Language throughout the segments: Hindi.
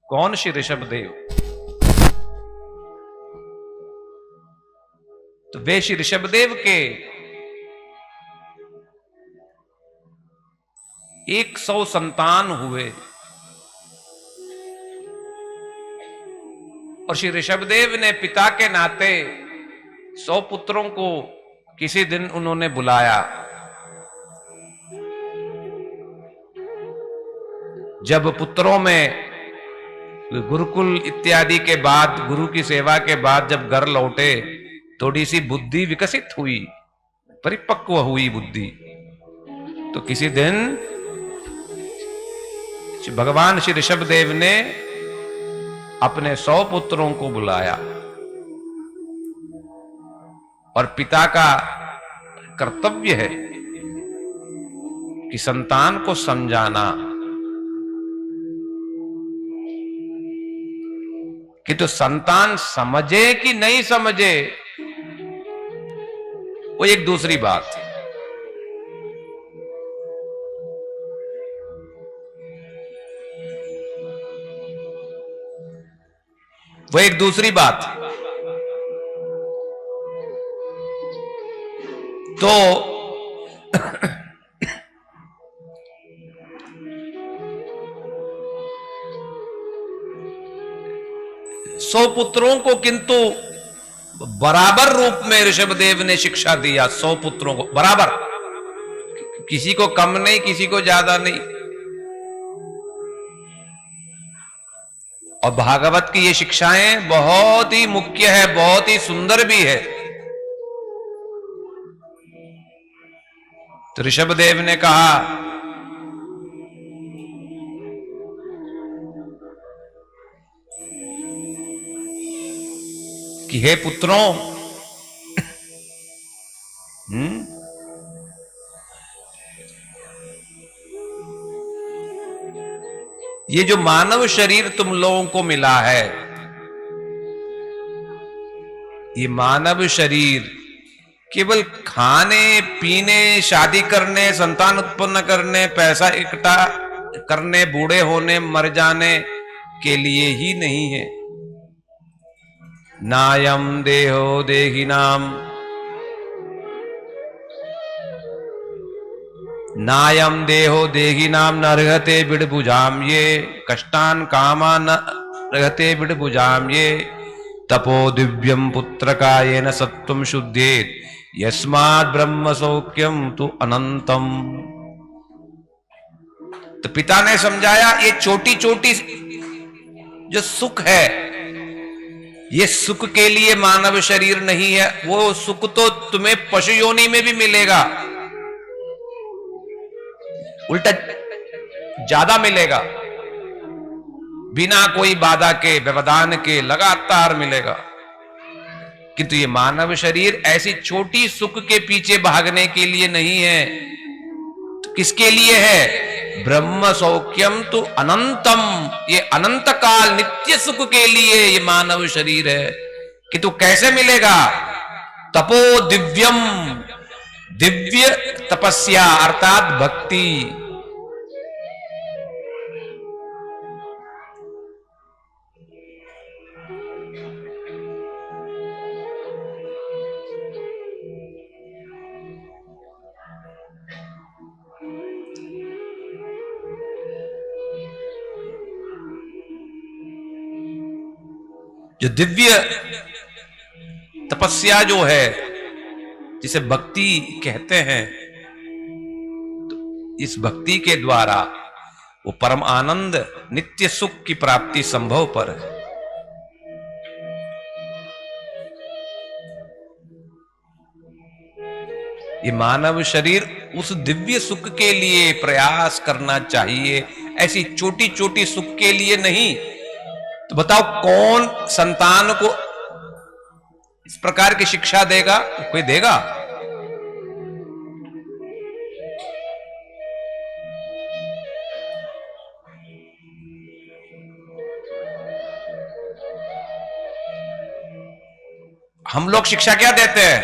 कौन? श्री ऋषभदेव। तो वे श्री ऋषभदेव के 100 संतान हुए और श्री ऋषभदेव ने पिता के नाते 100 पुत्रों को किसी दिन उन्होंने बुलाया। जब पुत्रों में गुरुकुल इत्यादि के बाद, गुरु की सेवा के बाद जब घर लौटे, थोड़ी सी बुद्धि विकसित हुई, परिपक्व हुई बुद्धि। तो किसी दिन भगवान श्री ऋषभदेव ने अपने 100 पुत्रों को बुलाया और पिता का कर्तव्य है कि संतान को समझाना कि तो संतान समझे कि नहीं समझे वो एक दूसरी बात है। वो एक दूसरी बात है। तो 100 पुत्रों को किंतु बराबर रूप में ऋषभदेव ने शिक्षा दिया। 100 पुत्रों को बराबर, किसी को कम नहीं, किसी को ज्यादा नहीं। और भागवत की ये शिक्षाएं बहुत ही मुख्य है, बहुत ही सुंदर भी है। तो ऋषभदेव ने कहा कि हे पुत्रों, ये जो मानव शरीर तुम लोगों को मिला है, ये मानव शरीर केवल खाने पीने, शादी करने, संतान उत्पन्न करने, पैसा इकट्ठा करने, बूढ़े होने, मर जाने के लिए ही नहीं है। नायम देहो देहिनाम, नायम देहो देहिनाम न रहते बिड़बुझाम ये, कष्टान कामा न रहते बिड़बुझाम ये, तपो दिव्यम पुत्र का ये न सत्वम शुद्धेत, यस्मात् ब्रह्म सौख्यम तु अनंतम। तो पिता ने समझाया, ये छोटी छोटी जो सुख है, ये सुख के लिए मानव शरीर नहीं है। वो सुख तो तुम्हें पशु योनि में भी मिलेगा, उल्टा ज्यादा मिलेगा, बिना कोई बाधा के, व्यवधान के, लगातार मिलेगा। किंतु ये मानव शरीर ऐसी छोटी सुख के पीछे भागने के लिए नहीं है। तो किसके लिए है? ब्रह्म सौख्यम तो अनंतम, ये अनंत काल नित्य सुख के लिए ये मानव शरीर है। कि तू कैसे मिलेगा? तपो दिव्यम, दिव्य तपस्या अर्थात भक्ति। जो दिव्य तपस्या जो है, जिसे भक्ति कहते हैं, तो इस भक्ति के द्वारा वो परम आनंद, नित्य सुख की प्राप्ति संभव पर है। ये मानव शरीर उस दिव्य सुख के लिए प्रयास करना चाहिए, ऐसी छोटी छोटी सुख के लिए नहीं। तो बताओ कौन संतान को इस प्रकार की शिक्षा देगा? कोई देगा? हम लोग शिक्षा क्या देते हैं?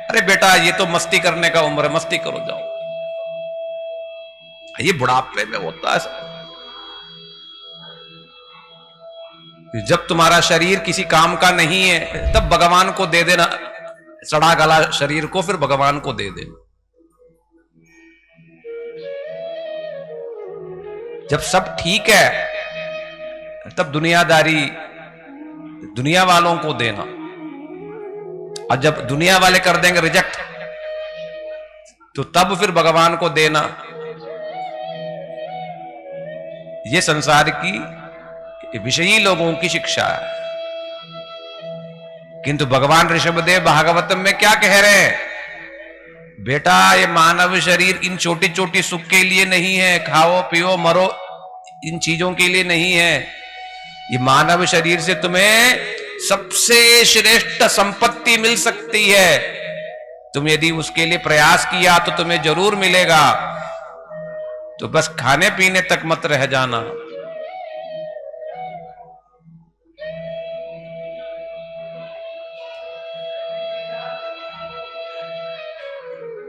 अरे बेटा ये तो मस्ती करने का उम्र है, मस्ती करो जाओ। ये बुढ़ापे में होता है। जब तुम्हारा शरीर किसी काम का नहीं है तब भगवान को दे देना, सड़ा गला शरीर को फिर भगवान को दे देना। जब सब ठीक है तब दुनियादारी दुनिया वालों को देना, और जब दुनिया वाले कर देंगे रिजेक्ट तो तब फिर भगवान को देना। ये संसार की विषयी लोगों की शिक्षा है। किंतु भगवान ऋषभदेव भागवतम में क्या कह रहे हैं? बेटा ये मानव शरीर इन छोटी छोटी सुख के लिए नहीं है, खाओ पियो मरो इन चीजों के लिए नहीं है। ये मानव शरीर से तुम्हें सबसे श्रेष्ठ संपत्ति मिल सकती है। तुम यदि उसके लिए प्रयास किया तो तुम्हें जरूर मिलेगा। तो बस खाने पीने तक मत रह जाना।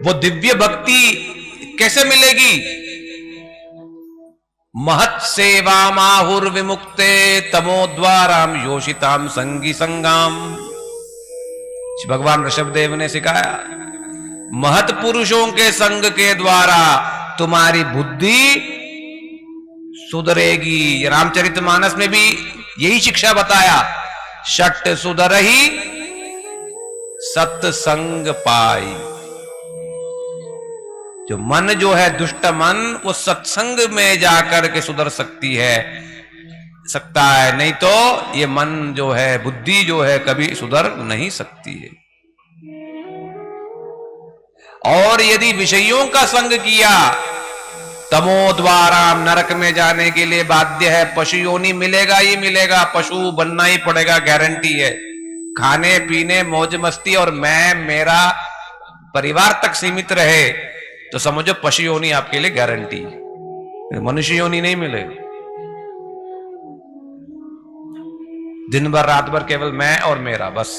वो दिव्य भक्ति कैसे मिलेगी? महत सेवा माहुर विमुक्ते तमोद्वाराम योषिताम संगी संगाम। भगवान ऋषभदेव ने सिखाया, महत पुरुषों के संग के द्वारा तुम्हारी बुद्धि सुधरेगी। रामचरितमानस में भी यही शिक्षा बताया, षट सुधरहि सत्संग पाई। जो मन जो है दुष्ट मन, वो सत्संग में जाकर के सुधर सकता है, नहीं तो ये मन जो है, बुद्धि जो है, कभी सुधर नहीं सकती है। और यदि विषयों का संग किया, तमोद्वारा नरक में जाने के लिए बाध्य है। पशु योनि मिलेगा ही मिलेगा, पशु बनना ही पड़ेगा, गारंटी है। खाने पीने मौज मस्ती और मैं मेरा परिवार तक सीमित रहे तो समझो पशु योनि आपके लिए गारंटी है, मनुष्य योनि नहीं मिलेगा। दिन भर रात भर केवल मैं और मेरा बस।